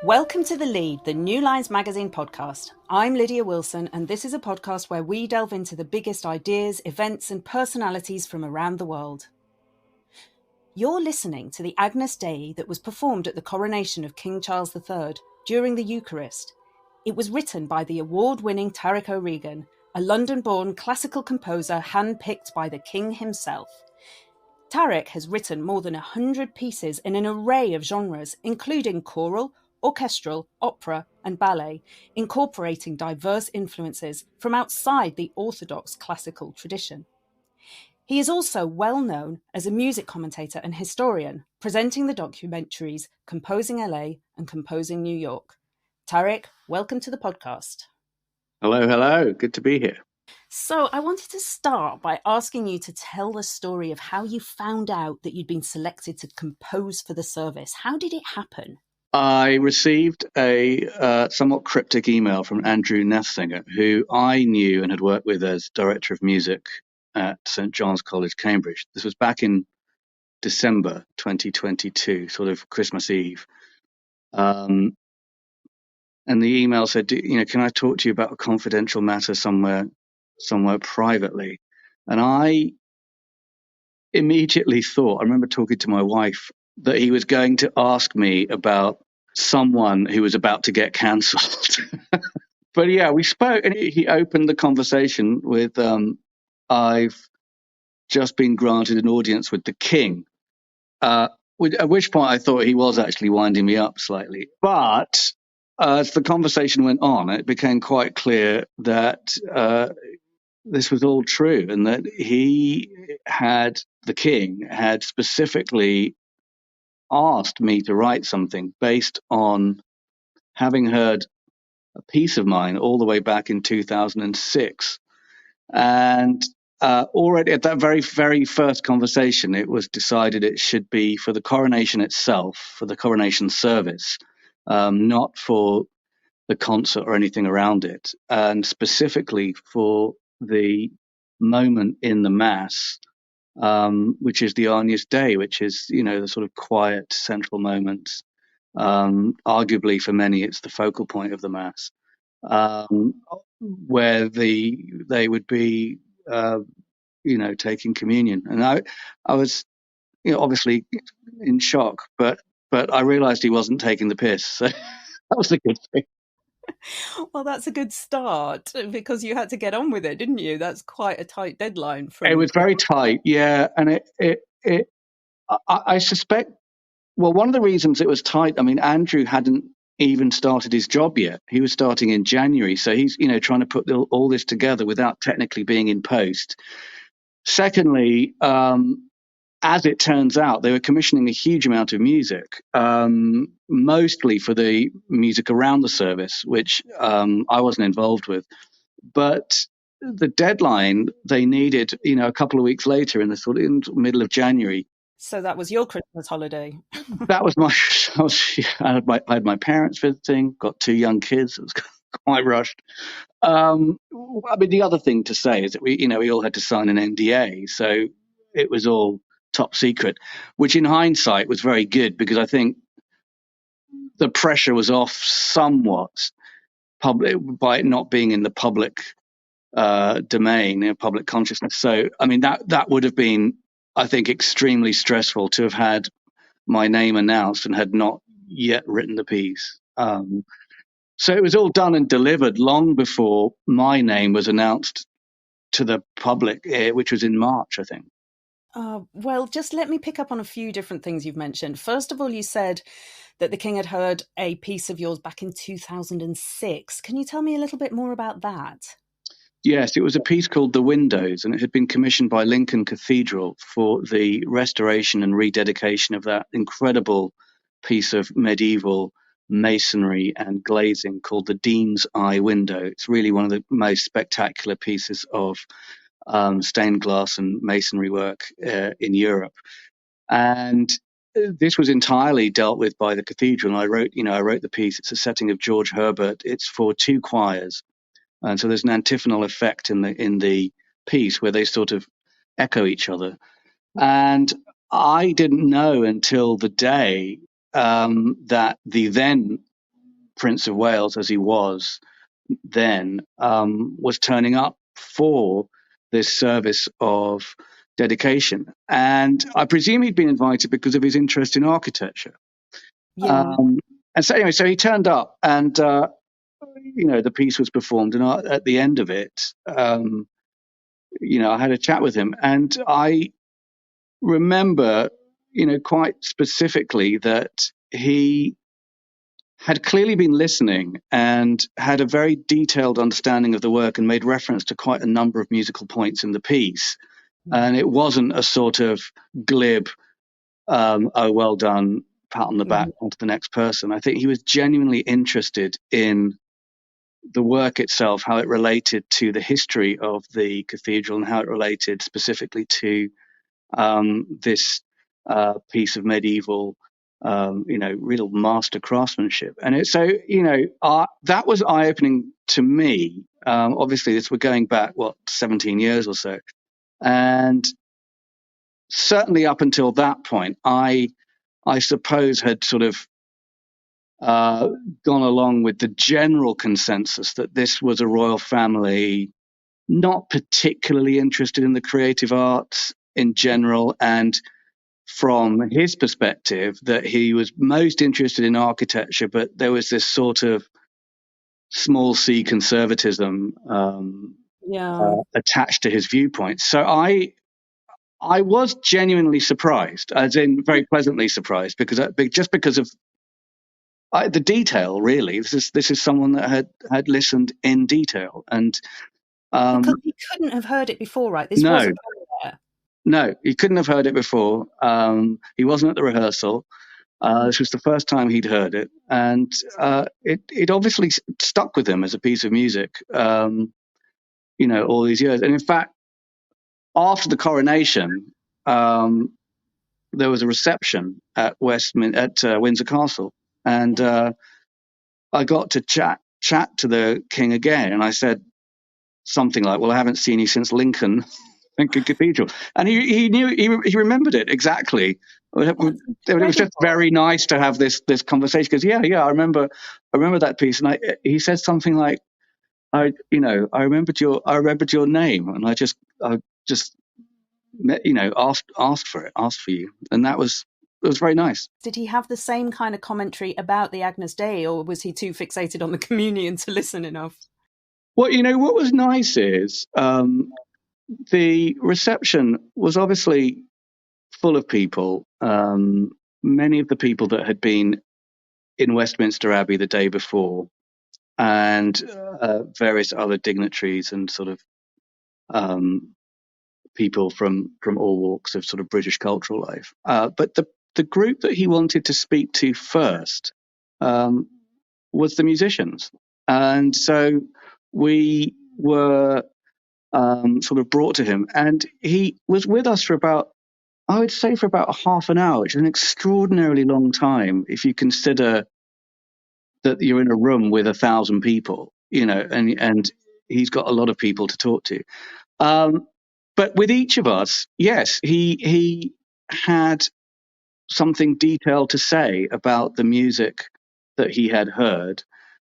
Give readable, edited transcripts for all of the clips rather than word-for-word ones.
Welcome to The Lead, the New Lines magazine podcast. I'm Lydia Wilson, and this is a podcast where we delve into the biggest ideas, events, and personalities from around the world. You're listening to the Agnus Dei that was performed at the coronation of King Charles III during the Eucharist. It was written by the award-winning Tarik O'Regan, a London-born classical composer handpicked by the King himself. Tarik has written more than 100 pieces in an array of genres, including choral, orchestral, opera, and ballet, incorporating diverse influences from outside the orthodox classical tradition. He is also well known as a music commentator and historian, presenting the documentaries Composing LA and Composing New York. Tarik, welcome to the podcast. Hello. Good to be here. So I wanted to start by asking you to tell the story of how you found out that you'd been selected to compose for the service. How did it happen? I received a somewhat cryptic email from Andrew Nessinger, who I knew and had worked with as Director of Music at St. John's College, Cambridge. This was back in December 2022, sort of Christmas Eve. And the email said, can I talk to you about a confidential matter somewhere privately? And I immediately thought, I remember talking to my wife, that he was going to ask me about someone who was about to get cancelled. But yeah, we spoke, and he opened the conversation with, I've just been granted an audience with the King. At which point I thought he was actually winding me up slightly. But as the conversation went on, it became quite clear that this was all true, and that the King had specifically asked me to write something based on having heard a piece of mine all the way back in 2006. And already at that very, very first conversation, it was decided it should be for the coronation itself, for the coronation service, not for the concert or anything around it, and specifically for the moment in the Mass, which is the Agnus Dei, which is, the sort of quiet central moment. Arguably for many, it's the focal point of the Mass, where they would be, taking communion. And I was, obviously in shock, but I realized he wasn't taking the piss. So that was a good thing. Well, that's a good start, because you had to get on with it, didn't you? That's quite a tight deadline. It was very tight, yeah. And I suspect, well, one of the reasons it was tight, I mean, Andrew hadn't even started his job yet. He was starting in January. So he's, trying to put all this together without technically being in post. Secondly, as it turns out, they were commissioning a huge amount of music, mostly for the music around the service, which I wasn't involved with. But the deadline they needed, a couple of weeks later, in the middle of January. So that was your Christmas holiday. That was I had my parents visiting, got 2 young kids. It was quite rushed. I mean, the other thing to say is that we all had to sign an NDA, so it was all top secret, which in hindsight was very good, because I think the pressure was off somewhat by it not being in the public domain, public consciousness. So, I mean, that would have been, I think, extremely stressful to have had my name announced and had not yet written the piece. So it was all done and delivered long before my name was announced to the public, which was in March, I think. Well, just let me pick up on a few different things you've mentioned. First of all, you said that the King had heard a piece of yours back in 2006. Can you tell me a little bit more about that? Yes, it was a piece called The Windows, and it had been commissioned by Lincoln Cathedral for the restoration and rededication of that incredible piece of medieval masonry and glazing called the Dean's Eye Window. It's really one of the most spectacular pieces of stained glass and masonry work in Europe. And this was entirely dealt with by the cathedral. And I wrote the piece. It's a setting of George Herbert. It's for 2 choirs. And so there's an antiphonal effect in the piece where they sort of echo each other. And I didn't know until the day that the then Prince of Wales as he was then, was turning up for this service of dedication. And I presume he'd been invited because of his interest in architecture. Yeah. And so anyway, so he turned up, and the piece was performed, and at the end of it, I had a chat with him, and I remember, quite specifically that he had clearly been listening and had a very detailed understanding of the work and made reference to quite a number of musical points in the piece. And it wasn't a sort of glib, oh, well done, pat on the back, onto the next person. I think he was genuinely interested in the work itself, how it related to the history of the cathedral and how it related specifically to this piece of medieval, real master craftsmanship. And that was eye-opening to me. Obviously, we're going back, 17 years or so. And certainly up until that point, I suppose had sort of gone along with the general consensus that this was a royal family not particularly interested in the creative arts in general, and from his perspective, that he was most interested in architecture, but there was this sort of small c conservatism attached to his viewpoints. So I was genuinely surprised, as in very pleasantly surprised, because of the detail. Really, this is someone that had listened in detail, and because he couldn't have heard it before, right? This no, wasn't there. No, he couldn't have heard it before. He wasn't at the rehearsal. This was the first time he'd heard it, and it obviously stuck with him as a piece of music, all these years. And in fact, after the coronation, there was a reception at Windsor Castle, and I got to chat to the king again, and I said something like, "Well, I haven't seen you since Lincoln Cathedral," and he knew, he remembered it exactly. It was just very nice to have this conversation, because I remember that piece, and he said something like, I remembered your name, and I just asked for you, and it was very nice. Did he have the same kind of commentary about the Agnus Dei, or was he too fixated on the communion to listen enough? Well, what was nice is the reception was obviously full of people. Many of the people that had been in Westminster Abbey the day before, and various other dignitaries and sort of people from all walks of sort of British cultural life. But the group that he wanted to speak to first was the musicians, and so we were sort of brought to him, and he was with us for about half an hour, which is an extraordinarily long time if you consider that you're in a room with 1,000 people, and he's got a lot of people to talk to. But with each of us, yes, he had something detailed to say about the music that he had heard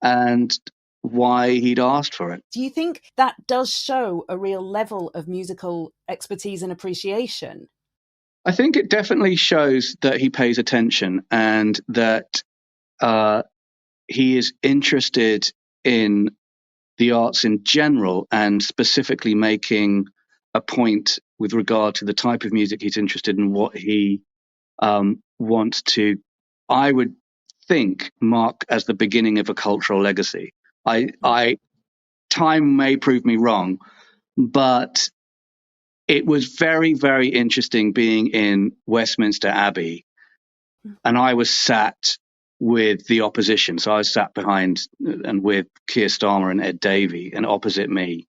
and why he'd asked for it. Do you think that does show a real level of musical expertise and appreciation? I think it definitely shows that he pays attention, and that he is interested in the arts in general, and specifically making a point with regard to the type of music he's interested in, what he wants to, I would think, mark as the beginning of a cultural legacy. Time may prove me wrong, but it was very, very interesting being in Westminster Abbey, and I was sat with the opposition. So I was sat behind and with Keir Starmer and Ed Davey, and opposite me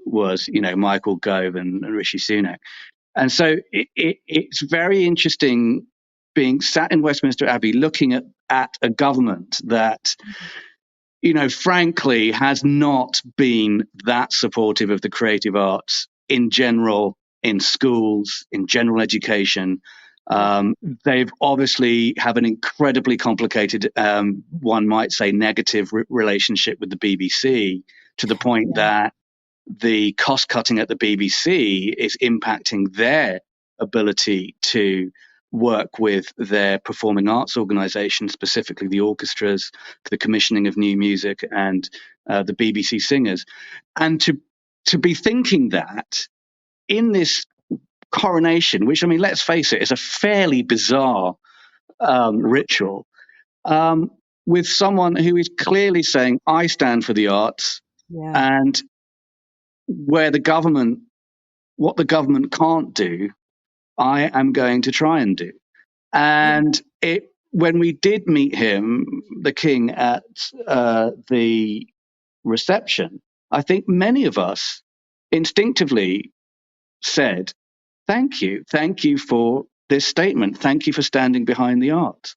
was, Michael Gove and Rishi Sunak. And so it's very interesting being sat in Westminster Abbey looking at a government that, frankly, has not been that supportive of the creative arts in general, in schools, in general education. They've obviously have an incredibly complicated, one might say, negative relationship with the BBC, to the point that the cost cutting at the BBC is impacting their ability to work with their performing arts organisations, specifically the orchestras, for the commissioning of new music, and the BBC singers. And to be thinking that in this coronation, which, I mean, let's face it, is a fairly bizarre ritual, with someone who is clearly saying, I stand for the arts, and where the government, what the government can't do, I am going to try and do. And when we did meet him, the king, at the reception, I think many of us instinctively said, thank you for this statement, thank you for standing behind the arts.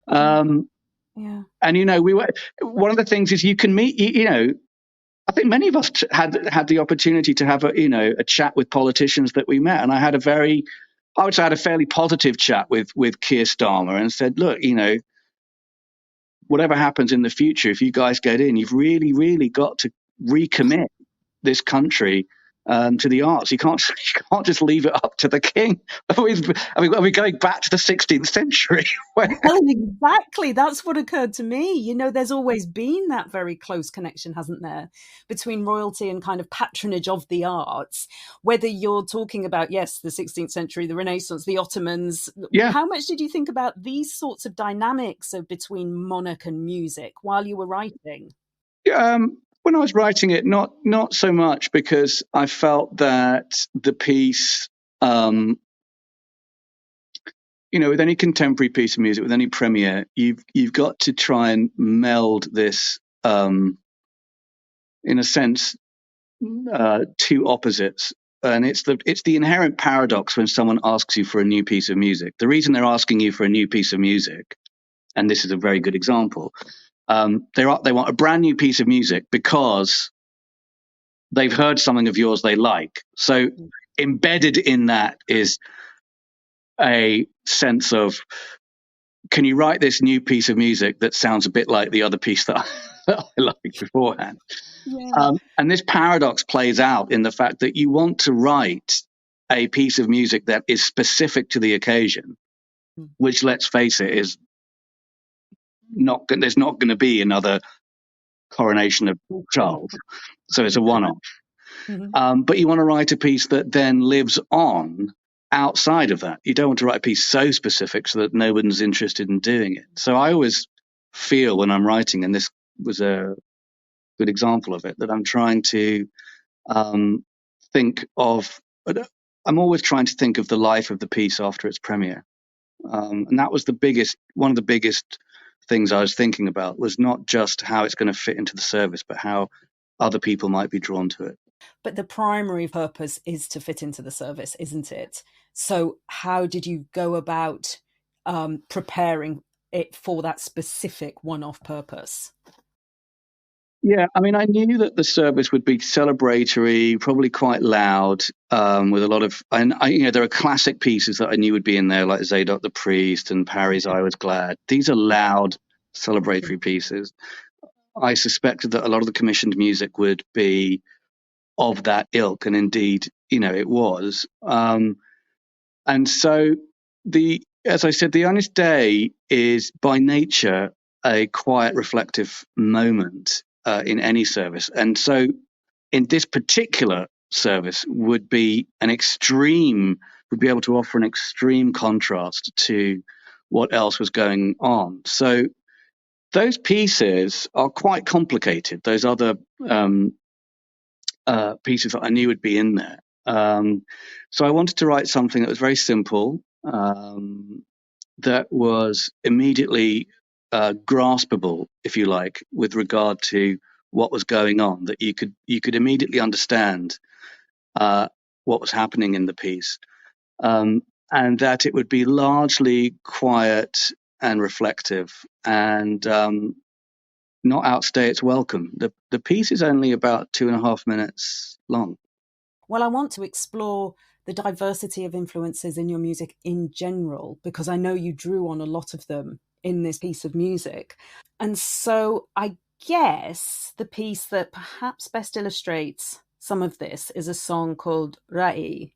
And we were, one of the things is, you can meet, I think many of us had the opportunity to have a chat with politicians that we met, and I would say I had a fairly positive chat with Keir Starmer, and said, look, whatever happens in the future, if you guys get in, you've really, really got to recommit this country to the arts. You can't just leave it up to the king. Are we going back to the 16th century? Well, exactly. That's what occurred to me. There's always been that very close connection, hasn't there, between royalty and kind of patronage of the arts, whether you're talking about, yes, the 16th century, the Renaissance, the Ottomans. Yeah. How much did you think about these sorts of dynamics between monarch and music while you were writing? When I was writing it, not so much, because I felt that the piece, with any contemporary piece of music, with any premiere, you've got to try and meld this, in a sense, two opposites. And it's the inherent paradox when someone asks you for a new piece of music. The reason they're asking you for a new piece of music, and this is a very good example, they want a brand new piece of music because they've heard something of yours they like. So embedded in that is a sense of, can you write this new piece of music that sounds a bit like the other piece that I liked beforehand? And this paradox plays out in the fact that you want to write a piece of music that is specific to the occasion, which, let's face it, is there's not going to be another coronation of Charles. So it's a one-off. But you want to write a piece that then lives on outside of that. You don't want to write a piece so specific so that no one's interested in doing it. So I always feel when I'm writing, and this was a good example of it, that I'm trying to I'm always trying to think of the life of the piece after its premiere. And that was one of the biggest things I was thinking about, was not just how it's going to fit into the service, but how other people might be drawn to it. But the primary purpose is to fit into the service, isn't it? So how did you go about preparing it for that specific one-off purpose? Yeah, I mean, I knew that the service would be celebratory, probably quite loud, with a lot of, and there are classic pieces that I knew would be in there, like Zadok the Priest and Parry's I Was Glad. These are loud, celebratory pieces. I suspected that a lot of the commissioned music would be of that ilk, and indeed, it was. And so as I said, the Honest Day is by nature a quiet, reflective moment in any service. And so in this particular service would be able to offer an extreme contrast to what else was going on. So those pieces are quite complicated, those other pieces that I knew would be in there. So I wanted to write something that was very simple, that was immediately graspable, if you like, with regard to what was going on, that you could immediately understand what was happening in the piece, and that it would be largely quiet and reflective, and not outstay its welcome. The piece is only about 2.5 minutes long. Well, I want to explore the diversity of influences in your music in general, because I know you drew on a lot of them in this piece of music. And so I guess the piece that perhaps best illustrates some of this is a song called Rai.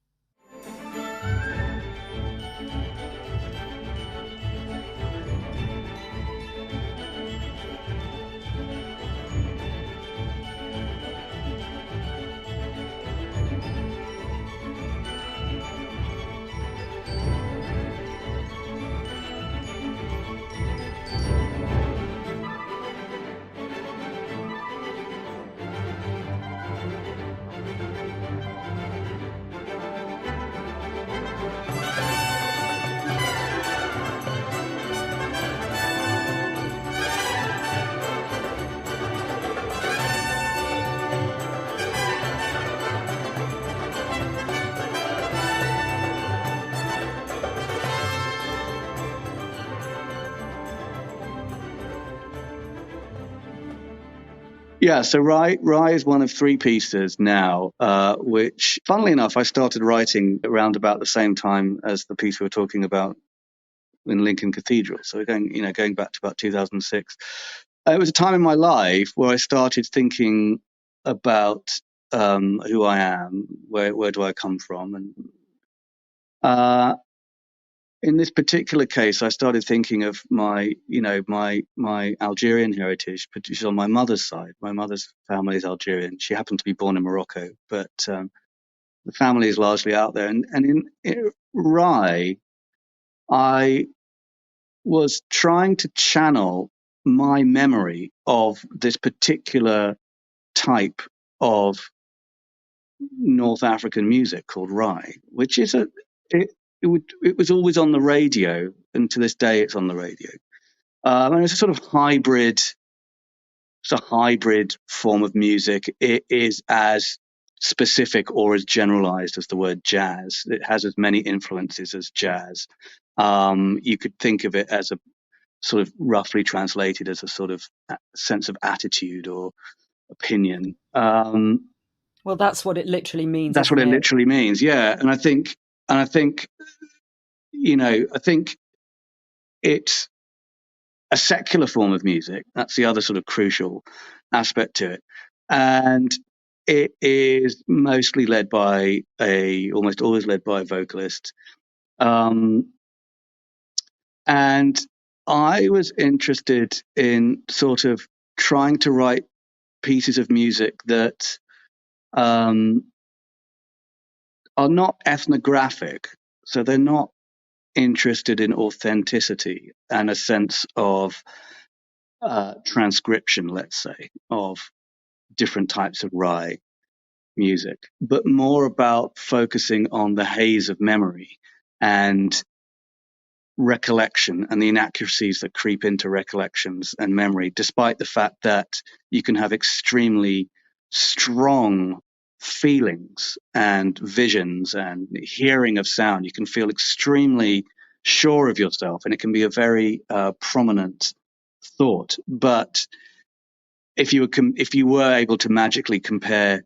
Yeah, so Rai is one of three pieces now, which, funnily enough, I started writing around about the same time as the piece we were talking about in Lincoln Cathedral. So going back to about 2006. It was a time in my life where I started thinking about who I am, where do I come from, and in this particular case, I started thinking of my Algerian heritage, which is on my mother's side. My mother's family is Algerian. She happened to be born in Morocco, but the family is largely out there. And in Rai, I was trying to channel my memory of this particular type of North African music called Rai, which is it was always on the radio, and to this day it's on the radio. And it's a sort of hybrid. It's a hybrid form of music. It is as specific or as generalized as the word jazz. It has as many influences as jazz. You could think of it as a sort of roughly translated as a sort of sense of attitude or opinion. Well, that's what it literally means. That's what it literally means. Yeah. And I think, I think it's a secular form of music. That's the other sort of crucial aspect to it. And it is mostly almost always led by a vocalist. And I was interested in sort of trying to write pieces of music that are not ethnographic. So they're not interested in authenticity and a sense of transcription, let's say, of different types of Rai music, but more about focusing on the haze of memory and recollection and the inaccuracies that creep into recollections and memory, despite the fact that you can have extremely strong feelings and visions and hearing of sound. You can feel extremely sure of yourself, and it can be a very prominent thought. But if you were able to magically compare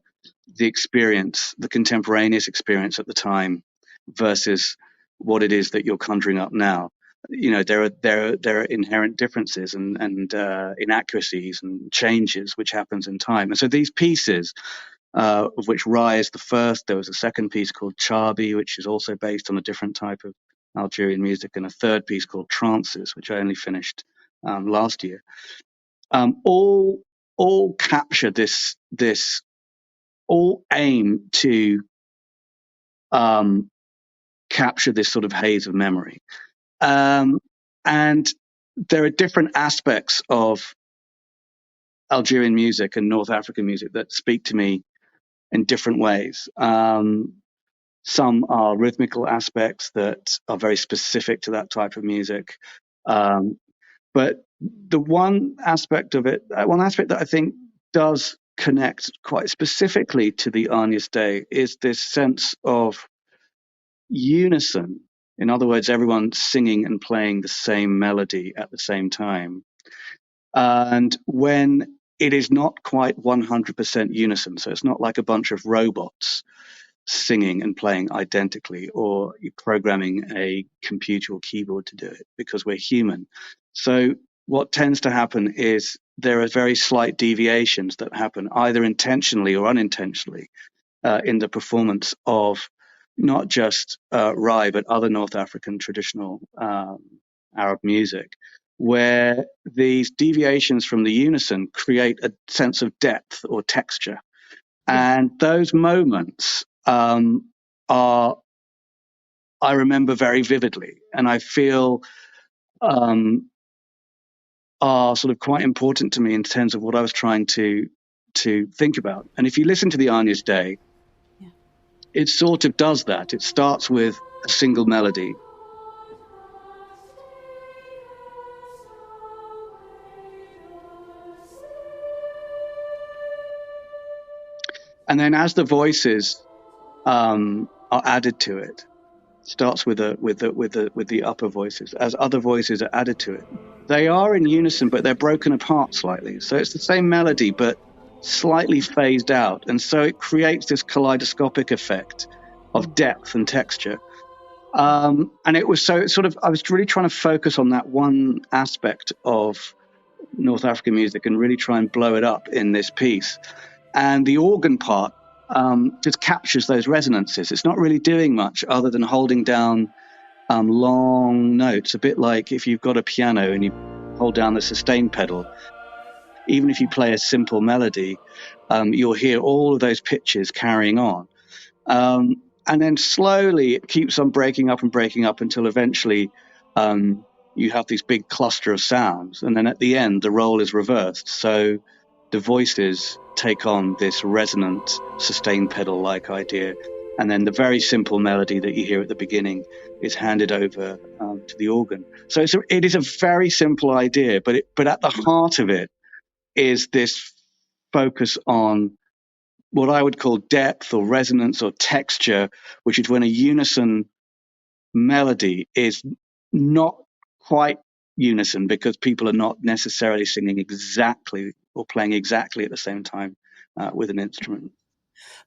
the experience, the contemporaneous experience at the time, versus what it is that you're conjuring up now, there are inherent differences and inaccuracies and changes which happens in time. And so these pieces, of which Rai is the first, there was a second piece called Chabi, which is also based on a different type of Algerian music, and a third piece called Trances, which I only finished last year. All capture this, all aim to capture this sort of haze of memory. And there are different aspects of Algerian music and North African music that speak to me in different ways. Some are rhythmical aspects that are very specific to that type of music. But the one aspect that I think does connect quite specifically to the Agnus Dei is this sense of unison. In other words, everyone singing and playing the same melody at the same time. And when it is not quite 100% unison, so it's not like a bunch of robots singing and playing identically, or you're programming a computer or keyboard to do it, because we're human. So what tends to happen is there are very slight deviations that happen either intentionally or unintentionally in the performance of not just Rai, but other North African traditional Arab music, where these deviations from the unison create a sense of depth or texture. Yeah. And those moments are, I remember very vividly, and I feel are sort of quite important to me in terms of what I was trying to think about. And if you listen to the Agnus Dei, Yeah. it sort of does that. It starts with a single melody. And then as the voices are added to it, starts with the upper voices. As other voices are added to it, they are in unison, but they're broken apart slightly. So it's the same melody, but slightly phased out. And so it creates this kaleidoscopic effect of depth and texture. And it was so sort of, I was really trying to focus on that one aspect of North African music and really try and blow it up in this piece. And the organ part just captures those resonances. It's not really doing much other than holding down long notes, a bit like if you've got a piano and you hold down the sustain pedal. Even if you play a simple melody, you'll hear all of those pitches carrying on. And then slowly it keeps on breaking up until eventually you have this big cluster of sounds. And then at the end, the role is reversed. So the voices take on this resonant sustain pedal-like idea. And then the very simple melody that you hear at the beginning is handed over to the organ. So it is a very simple idea, but at the heart of it is this focus on what I would call depth or resonance or texture, which is when a unison melody is not quite unison because people are not necessarily singing exactly or playing exactly at the same time with an instrument.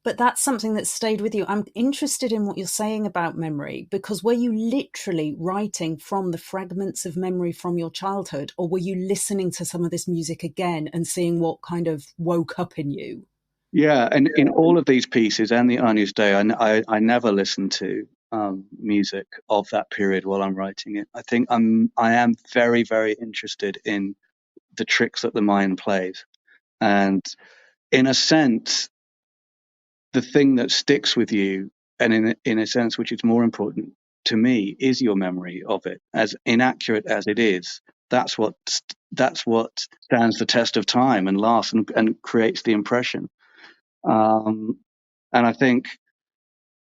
But that's something that stayed with you. I'm interested in what you're saying about memory, because were you literally writing from the fragments of memory from your childhood, or were you listening to some of this music again and seeing what kind of woke up in you? Yeah, and in all of these pieces and the Agnus Dei, I never listen to music of that period while I'm writing it. I think I am very, very interested in the tricks that the mind plays, and in a sense, the thing that sticks with you, and in a sense which is more important to me, is your memory of it. As inaccurate as it is, that's what stands the test of time and lasts and creates the impression. And I think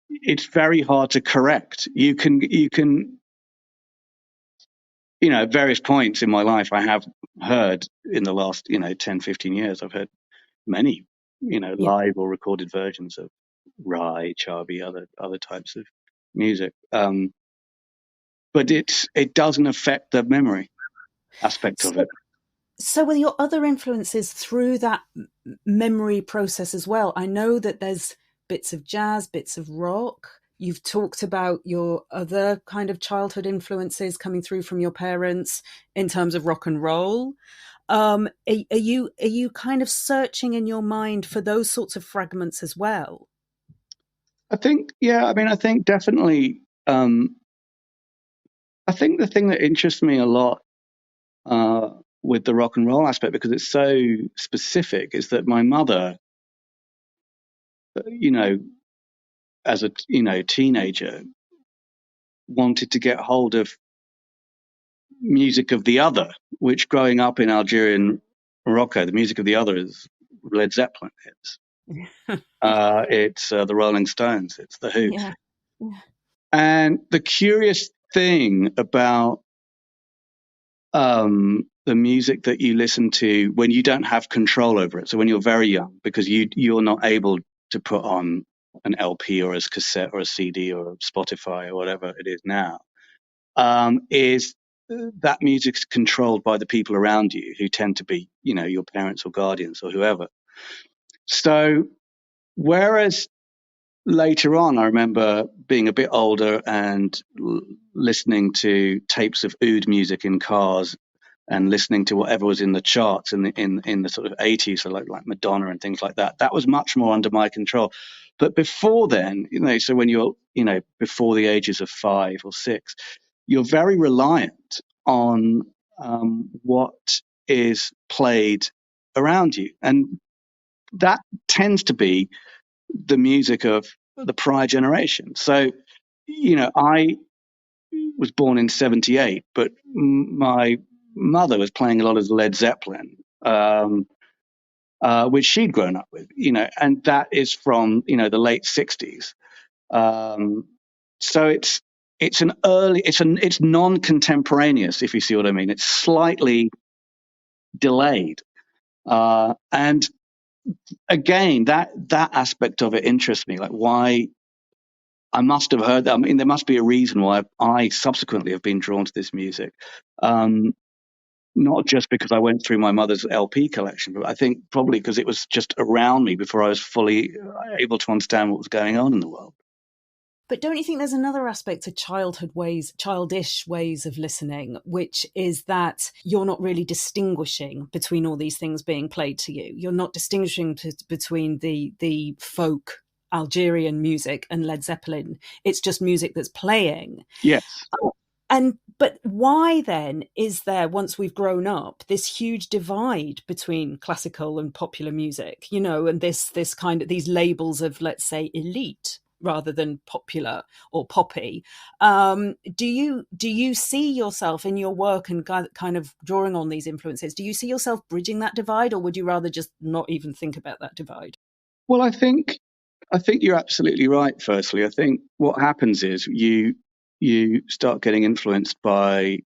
it's very hard to correct. You can, at various points in my life, I have heard in the last, 10, 15 years, I've heard many, Yeah. live or recorded versions of Rai, Chabi, other types of music. But it doesn't affect the memory aspect of So, it. so were your other influences through that memory process as well? I know that there's bits of jazz, bits of rock. You've talked about your other kind of childhood influences coming through from your parents in terms of rock and roll. Are you kind of searching in your mind for those sorts of fragments as well? I think, yeah, I mean, I think definitely, I think the thing that interests me a lot uh, with the rock and roll aspect, because it's so specific, is that my mother, you know, as a teenager, wanted to get hold of music of the other, which growing up in Algerian Morocco, the music of the other is Led Zeppelin. It's the Rolling Stones. It's the Who. Yeah. Yeah. And the curious thing about the music that you listen to when you don't have control over it, so when you're very young, because you're not able to put on an LP or a cassette or a CD or Spotify or whatever it is now, is that music's controlled by the people around you, who tend to be, your parents or guardians or whoever. So whereas later on, I remember being a bit older and listening to tapes of oud music in cars and listening to whatever was in the charts in the sort of 80s, so like Madonna and things like that. That was much more under my control. But before then, so when you're, before the ages of 5 or 6, you're very reliant on what is played around you. And that tends to be the music of the prior generation. So, I was born in 78, but my mother was playing a lot of Led Zeppelin, which she'd grown up with, and that is from, the late 60s. So it's non-contemporaneous, if you see what I mean. It's slightly delayed. And again, that aspect of it interests me, like why I must have heard that. I mean, there must be a reason why I subsequently have been drawn to this music. Not just because I went through my mother's LP collection, but I think probably because it was just around me before I was fully able to understand what was going on in the world. But don't you think there's another aspect to childish ways of listening, which is that you're not really distinguishing between all these things being played to you. You're not distinguishing between the folk Algerian music and Led Zeppelin. It's just music that's playing. Yes. But why then is there, once we've grown up, this huge divide between classical and popular music, and this kind of these labels of, let's say, elite rather than popular or poppy? Do you see yourself in your work and kind of drawing on these influences? Do you see yourself bridging that divide, or would you rather just not even think about that divide? Well, I think you're absolutely right. Firstly, I think what happens is you start getting influenced by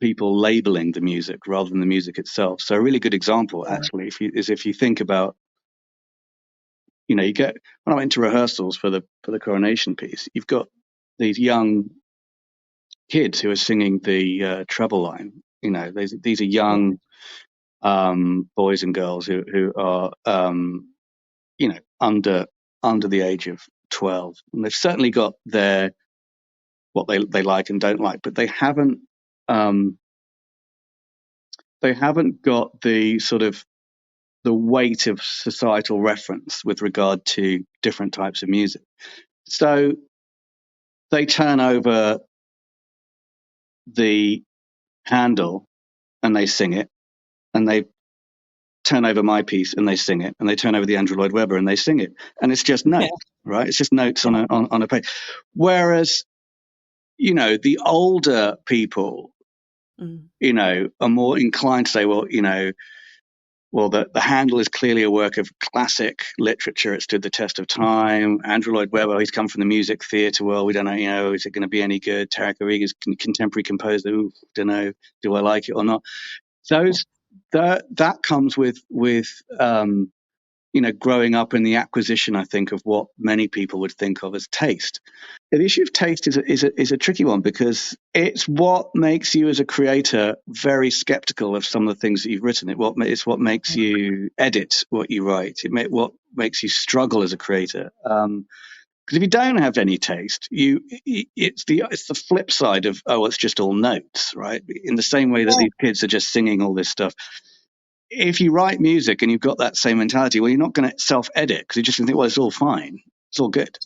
people labeling the music rather than the music itself. So a really good example, actually, if you think about, you get, when I went to rehearsals for the Coronation piece, you've got these young kids who are singing the treble line. These are young boys and girls who are under the age of 12, and they've certainly got what they like and don't like, but they haven't got the sort of the weight of societal reference with regard to different types of music. So they turn over the Handel and they sing it, and they turn over my piece and they sing it, and they turn over the Andrew Lloyd Webber and they sing it, and it's just notes, right? It's just notes on a page. Whereas, the older people, are more inclined to say, well, the Handel is clearly a work of classic literature. It stood the test of time. Andrew Lloyd Webber, he's come from the music theatre world. We don't know, is it going to be any good? Tarik O'Regan's contemporary composer. Don't know, do I like it or not? That comes with growing up in the acquisition, I think, of what many people would think of as taste. The issue of taste is a tricky one, because it's what makes you as a creator very skeptical of some of the things that you've written. It's what makes you edit what you write. What makes you struggle as a creator. Because if you don't have any taste, it's the flip side of, it's just all notes, right? In the same way that these kids are just singing all this stuff. If you write music and you've got that same mentality, well, you're not going to self-edit, because you just think, well, it's all fine, it's all good.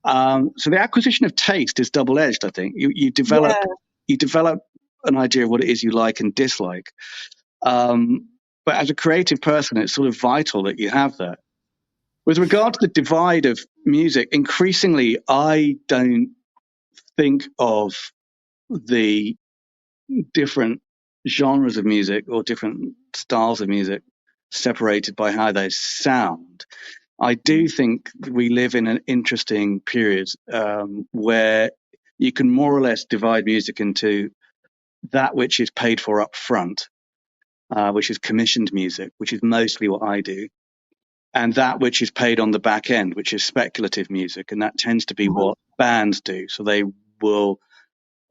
So the acquisition of taste is double-edged, I think. You develop an idea of what it is you like and dislike. But as a creative person, it's sort of vital that you have that. With regard to the divide of music, increasingly, I don't think of the different genres of music or different styles of music separated by how they sound. I do think we live in an interesting period where you can more or less divide music into that which is paid for up front, which is commissioned music, which is mostly what I do, and that which is paid on the back end, which is speculative music, and that tends to be what bands do. So they will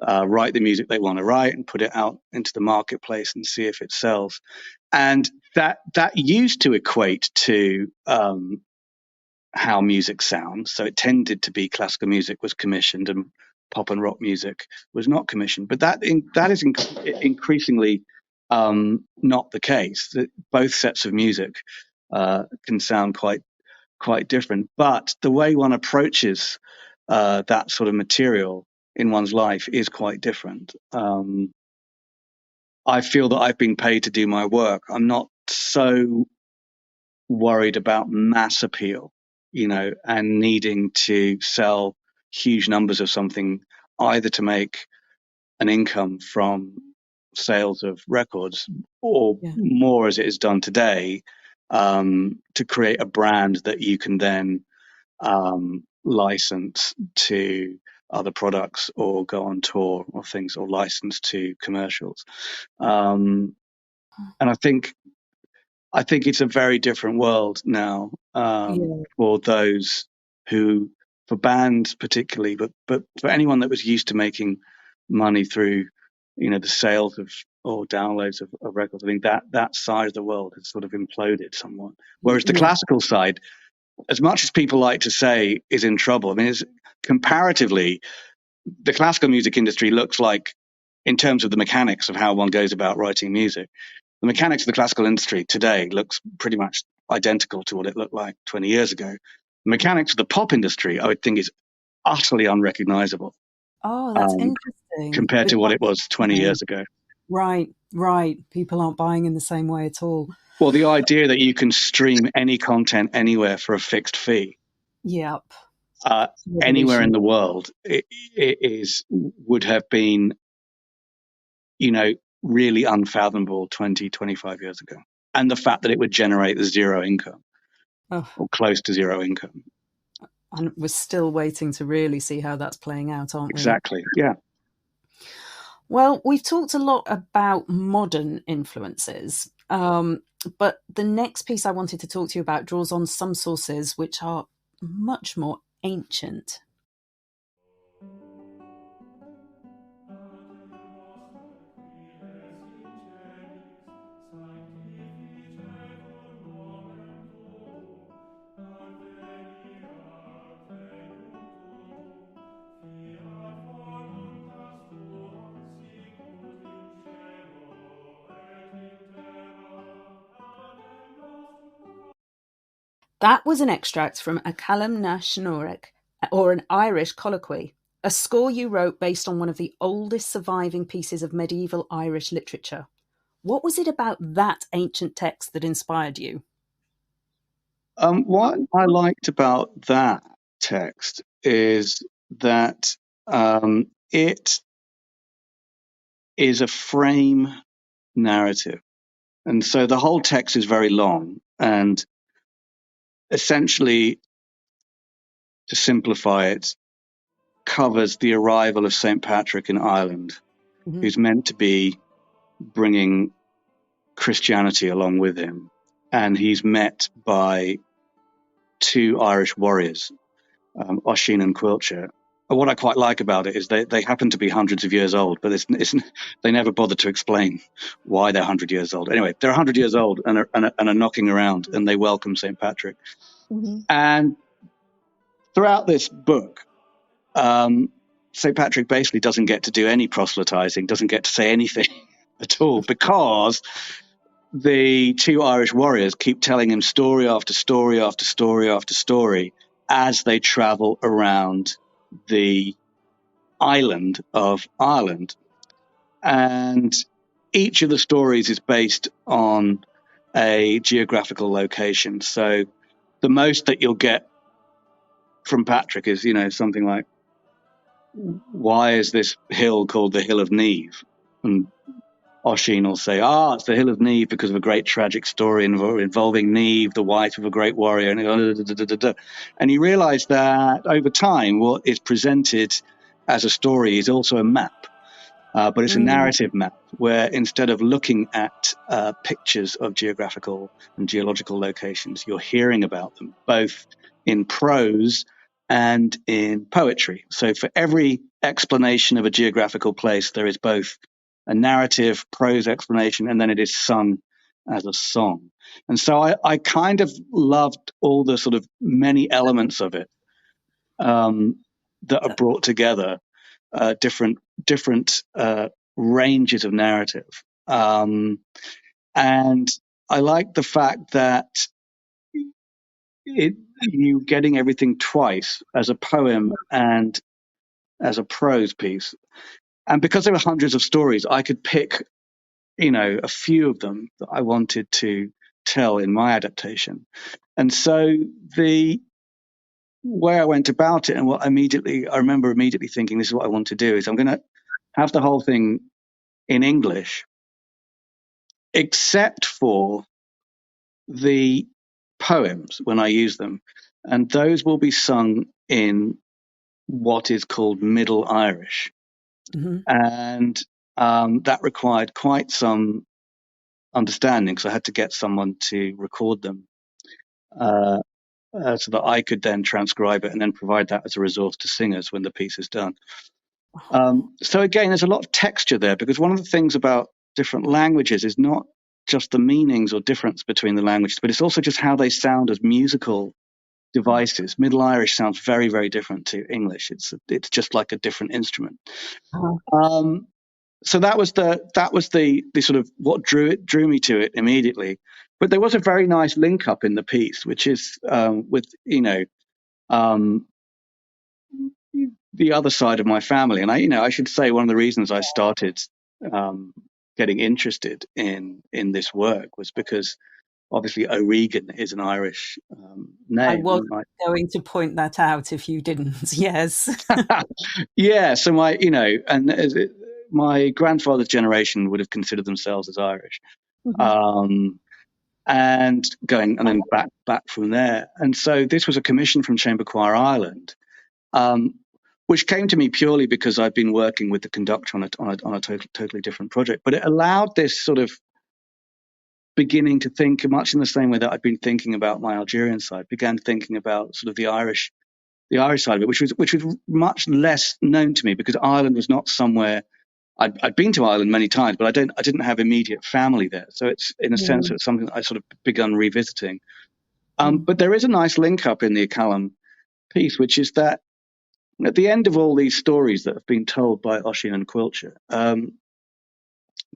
write the music they want to write and put it out into the marketplace and see if it sells. And that used to equate to how music sounds. So it tended to be classical music was commissioned and pop and rock music was not commissioned. But that is increasingly not the case. Both sets of music can sound quite different. But the way one approaches that sort of material in one's life is quite different. I feel that I've been paid to do my work. I'm not so worried about mass appeal, and needing to sell huge numbers of something, either to make an income from sales of records, or more as it is done today, to create a brand that you can then license to other products or go on tour or things, or license to commercials. And I think it's a very different world now, for those for bands particularly, but for anyone that was used to making money through, the sales of or downloads of records. I think that side of the world has sort of imploded somewhat. Whereas the classical side, as much as people like to say, is in trouble. I mean, it's comparatively, the classical music industry looks like, in terms of the mechanics of how one goes about writing music, the mechanics of the classical industry today looks pretty much identical to what it looked like 20 years ago. The mechanics of the pop industry, I would think, is utterly unrecognizable. Oh, that's interesting. Compared to what it was 20 years ago. Right. People aren't buying in the same way at all. Well, the idea that you can stream any content anywhere for a fixed fee. Yep. Anywhere in the world, would have been, really unfathomable 20, 25 years ago. And the fact that it would generate zero income, or close to zero income. And we're still waiting to really see how that's playing out, aren't we? Exactly, yeah. Well, we've talked a lot about modern influences, but the next piece I wanted to talk to you about draws on some sources which are much more ancient. That was an extract from a Calam na Shnoreg, or an Irish colloquy, a score you wrote based on one of the oldest surviving pieces of medieval Irish literature. What was it about that ancient text that inspired you? What I liked about that text is that it is a frame narrative. And so the whole text is very long, and essentially, to simplify it, covers the arrival of St. Patrick in Ireland, who's meant to be bringing Christianity along with him. And he's met by two Irish warriors, Oisin and Quilcher. What I quite like about it is they happen to be hundreds of years old, but they never bother to explain why they're 100 years old. Anyway, they're 100 years old and are knocking around, and they welcome St. Patrick. And throughout this book, St. Patrick basically doesn't get to do any proselytizing, doesn't get to say anything at all, because the two Irish warriors keep telling him story after story after story after story as they travel around the island of Ireland. And each of the stories is based on a geographical location. So the most that you'll get from Patrick is, something like, why is this hill called the Hill of Niamh? And Oisin will say, it's the Hill of Niamh because of a great tragic story involving Niamh, the wife of a great warrior. And you realize that over time, what is presented as a story is also a map. But it's a narrative map where, instead of looking at pictures of geographical and geological locations, you're hearing about them, both in prose and in poetry. So for every explanation of a geographical place, there is both a narrative prose explanation, and then it is sung as a song. And so I kind of loved all the sort of many elements of it that are brought together, different ranges of narrative. And I like the fact that you getting everything twice, as a poem and as a prose piece. And because there were hundreds of stories, I could pick, a few of them that I wanted to tell in my adaptation. And so the way I went about it, and I remember immediately thinking, this is what I want to do, is I'm going to have the whole thing in English, except for the poems when I use them. And those will be sung in what is called Middle Irish. Mm-hmm. And that required quite some understanding, because I had to get someone to record them so that I could then transcribe it and then provide that as a resource to singers when the piece is done. So again, there's a lot of texture there, because one of the things about different languages is not just the meanings or difference between the languages, but it's also just how they sound as musical devices. Middle Irish sounds very, very different to English. It's just like a different instrument. Uh-huh. So that was the sort of what drew me to it immediately. But there was a very nice link up in the piece, which is with the other side of my family. And I should say, one of the reasons I started getting interested in this work was because obviously O'Regan is an Irish name. I was going to point that out if you didn't. Yes. Yeah. So my grandfather's generation would have considered themselves as Irish. Mm-hmm. And then back from there. And so this was a commission from Chamber Choir Ireland, which came to me purely because I'd been working with the conductor on a totally different project. But it allowed this sort of beginning to think, much in the same way that I'd been thinking about my Algerian side, began thinking about sort of the Irish side of it, which was much less known to me, because Ireland was not somewhere. I'd been to Ireland many times, but I didn't have immediate family there. So it's, in a sense, it's something that I sort of begun revisiting. But there is a nice link up in the Acallam piece, which is that at the end of all these stories that have been told by Oisin and Quilcher,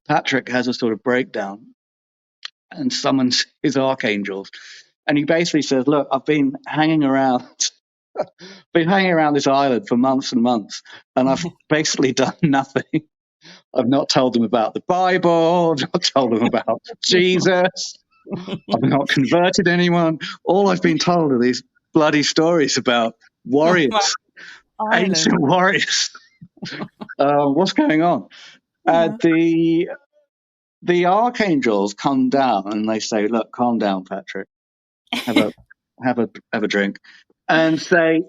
Patrick has a sort of breakdown and summons his archangels. And he basically says, look, I've been hanging around this island for months and months, and I've basically done nothing. I've not told them about the Bible. I've not told them about Jesus. I've not converted anyone. All I've been told are these bloody stories about warriors, ancient warriors. What's going on? The archangels come down and they say, look, calm down, Patrick. Have a drink, and say,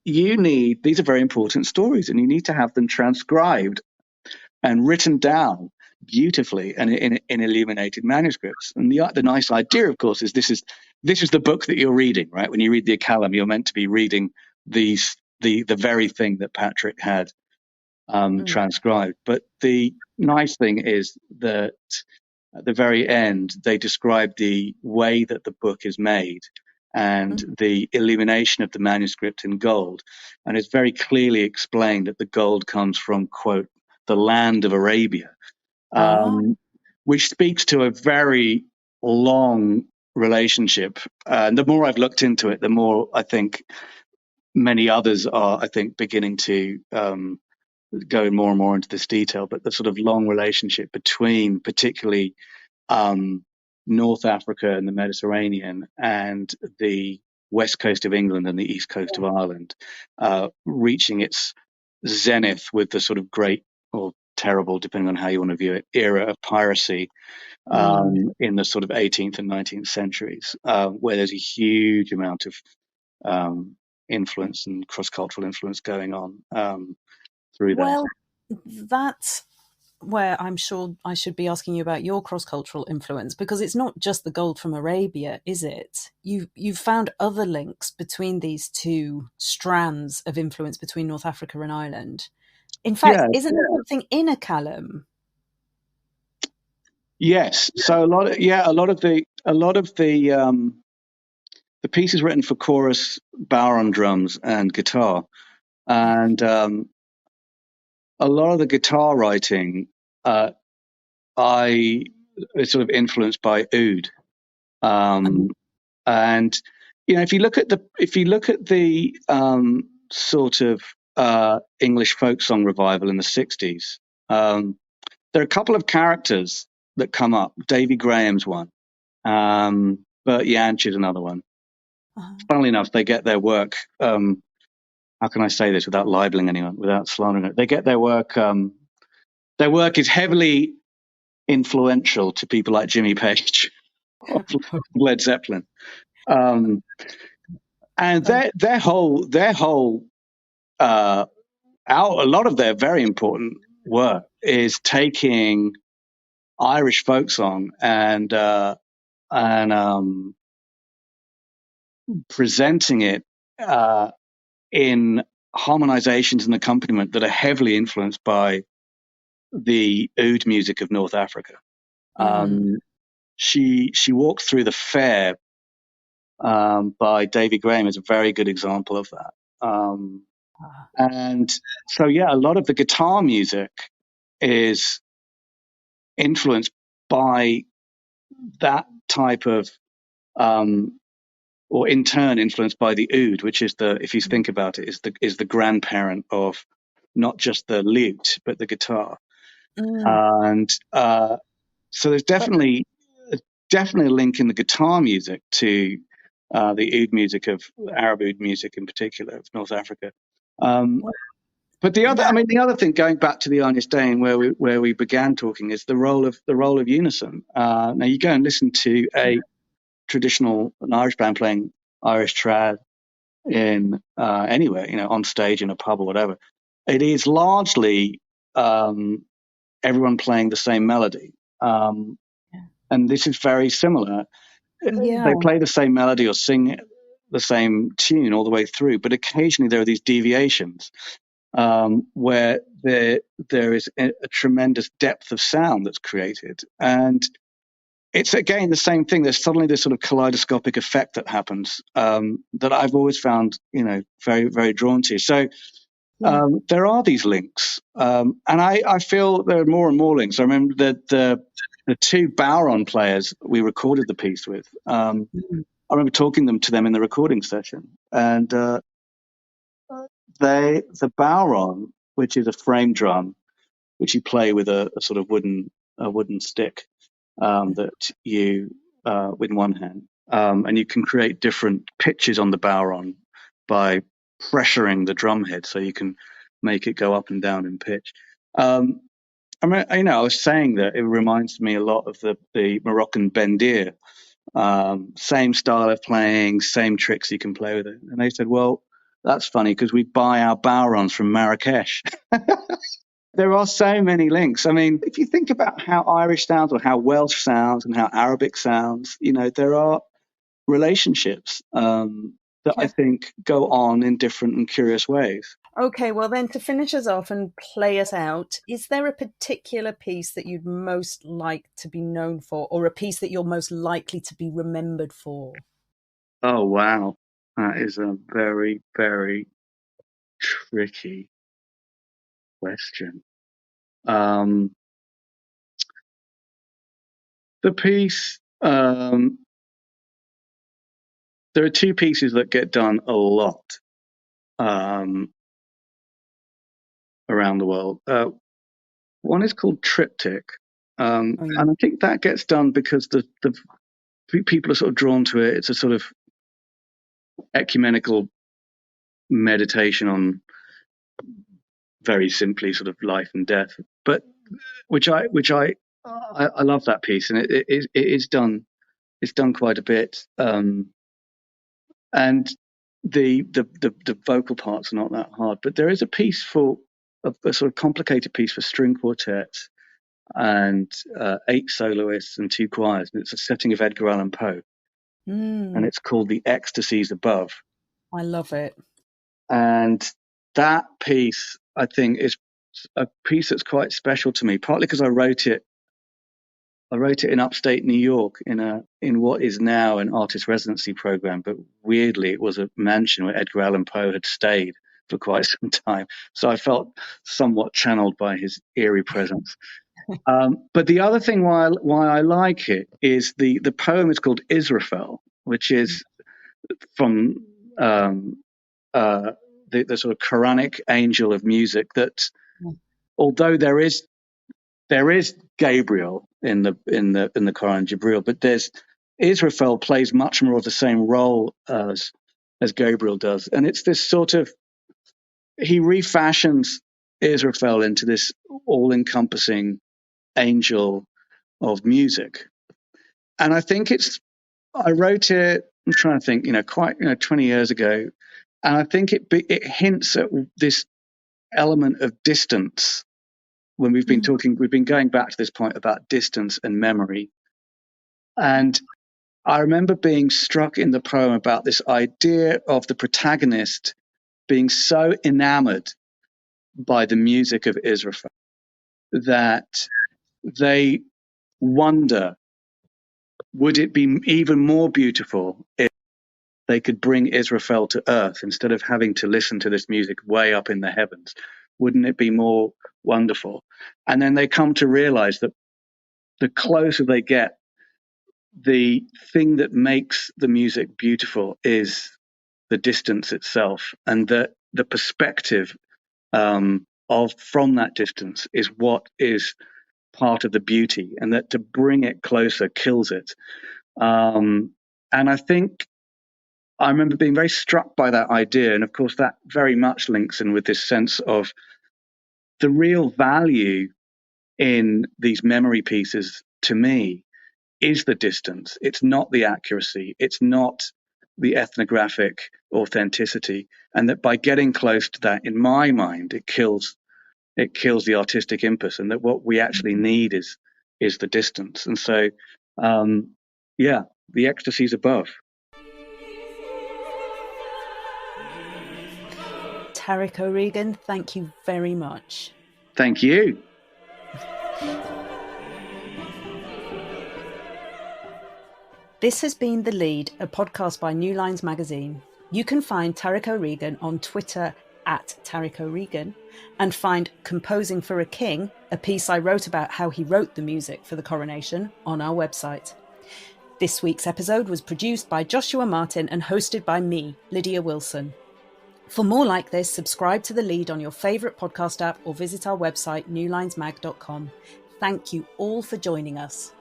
these are very important stories, and you need to have them transcribed and written down beautifully and in illuminated manuscripts. And the nice idea, of course, is this is the book that you're reading, right? When you read the Acallam, you're meant to be reading the very thing that Patrick had transcribed. But the nice thing is that at the very end, they describe the way that the book is made and the illumination of the manuscript in gold. And it's very clearly explained that the gold comes from, quote, the land of Arabia, which speaks to a very long relationship. And the more I've looked into it, the more I think many others are, beginning to go more and more into this detail. But the sort of long relationship between particularly North Africa and the Mediterranean and the west coast of England and the east coast of Ireland, reaching its zenith with the sort of great or terrible, depending on how you want to view it, era of piracy in the sort of 18th and 19th centuries, where there's a huge amount of influence and cross-cultural influence going on through that. Well, that's where I'm sure I should be asking you about your cross-cultural influence, because it's not just the gold from Arabia, is it? You've found other links between these two strands of influence between North Africa and Ireland. In fact, isn't there something in Acallam? Yes. So a lot of the pieces written for chorus, bow on drums, and guitar, and a lot of the guitar writing, uh, I is sort of influenced by oud. Um, and if you look at the sort of English folk song revival in the '60s, there are a couple of characters that come up. Davy Graham's one, Bert Jansch is another one. Funnily enough, they get their work. How can I say this without libeling anyone, without slandering it? They get their work. Their work is heavily influential to people like Jimmy Page of Led Zeppelin. Um, and their whole a lot of their very important work is taking Irish folk song and presenting it in harmonizations and accompaniment that are heavily influenced by the oud music of North Africa. She walked through the fair by Davy Graham is a very good example of that. And so, yeah, a lot of the guitar music is influenced by that type of, or in turn influenced by the oud, which is if you think about it, is the grandparent of not just the lute but the guitar. And so there's definitely a link in the guitar music to the oud music of Arab oud music in particular of North Africa. But the other thing, going back to the Anya Stain where we began talking, is the role of unison. Now you go and listen to an Irish band playing Irish trad in anywhere, on stage in a pub or whatever. It is largely everyone playing the same melody, and this is very similar. They play the same melody or sing the same tune all the way through, but occasionally there are these deviations where there is a tremendous depth of sound that's created. And it's, again, the same thing. There's suddenly this sort of kaleidoscopic effect that happens that I've always found, very, very drawn to. So there are these links. And I feel there are more and more links. I remember that the two Bowron players we recorded the piece with, I remember talking to them in the recording session. And the Bowron, which is a frame drum, which you play with a sort of wooden stick that you with one hand, and you can create different pitches on the Bowron by pressuring the drum head, so you can make it go up and down in pitch. I was saying that it reminds me a lot of the Moroccan bendir. Same style of playing, same tricks you can play with it. And they said, well, that's funny because we buy our Bowrons from Marrakesh. There are so many links. I mean, if you think about how Irish sounds or how Welsh sounds and how Arabic sounds, there are relationships that I think go on in different and curious ways. Okay, well then, to finish us off and play us out, is there a particular piece that you'd most like to be known for, or a piece that you're most likely to be remembered for? Oh, wow. That is a very, very tricky question. The piece, there are two pieces that get done a lot around the world. One is called Triptych, and I think that gets done because the people are sort of drawn to it. It's a sort of ecumenical meditation on, very simply, sort of life and death. But which I love that piece, and it is done. It's done quite a bit, and the vocal parts are not that hard. But there is a piece for a sort of complicated piece for string quartets and 8 soloists and 2 choirs, and it's a setting of Edgar Allan Poe, and it's called The Ecstasies Above. I love it. And that piece, I think, is a piece that's quite special to me, partly because I wrote it I wrote it in upstate New York in what is now an artist residency program, but weirdly it was a mansion where Edgar Allan Poe had stayed for quite some time. So I felt somewhat channeled by his eerie presence. But the other thing why I like it is the poem is called Israfel, which is from the sort of Quranic angel of music. That although there is Gabriel in the Quran, Jibril, but there's Israfel plays much more of the same role as Gabriel does, and it's this sort of he refashions Israfel into this all-encompassing angel of music, and I think I wrote it. I'm trying to think, quite 20 years ago, and I think it hints at this element of distance. When we've been going back to this point about distance and memory. And I remember being struck in the poem about this idea of the protagonist being so enamored by the music of Israfel that they wonder, would it be even more beautiful if they could bring Israfel to earth instead of having to listen to this music way up in the heavens? Wouldn't it be more wonderful? And then they come to realize that the closer they get, the thing that makes the music beautiful is the distance itself, and that the perspective of from that distance is what is part of the beauty, and that to bring it closer kills it. And I think I remember being very struck by that idea, and of course that very much links in with this sense of the real value in these memory pieces to me is the distance. It's not the accuracy. It's not the ethnographic authenticity. And that by getting close to that, in my mind, it kills the artistic impulse, and that what we actually need is the distance. And so, the ecstasies above. Tarik O'Regan, thank you very much. Thank you. This has been The Lead, a podcast by New Lines magazine. You can find Tarik O'Regan on Twitter @Tarik O'Regan, and find Composing for a King, a piece I wrote about how he wrote the music for the Coronation, on our website. This week's episode was produced by Joshua Martin and hosted by me, Lydia Wilson. For more like this, subscribe to The Lead on your favourite podcast app or visit our website newlinesmag.com. Thank you all for joining us.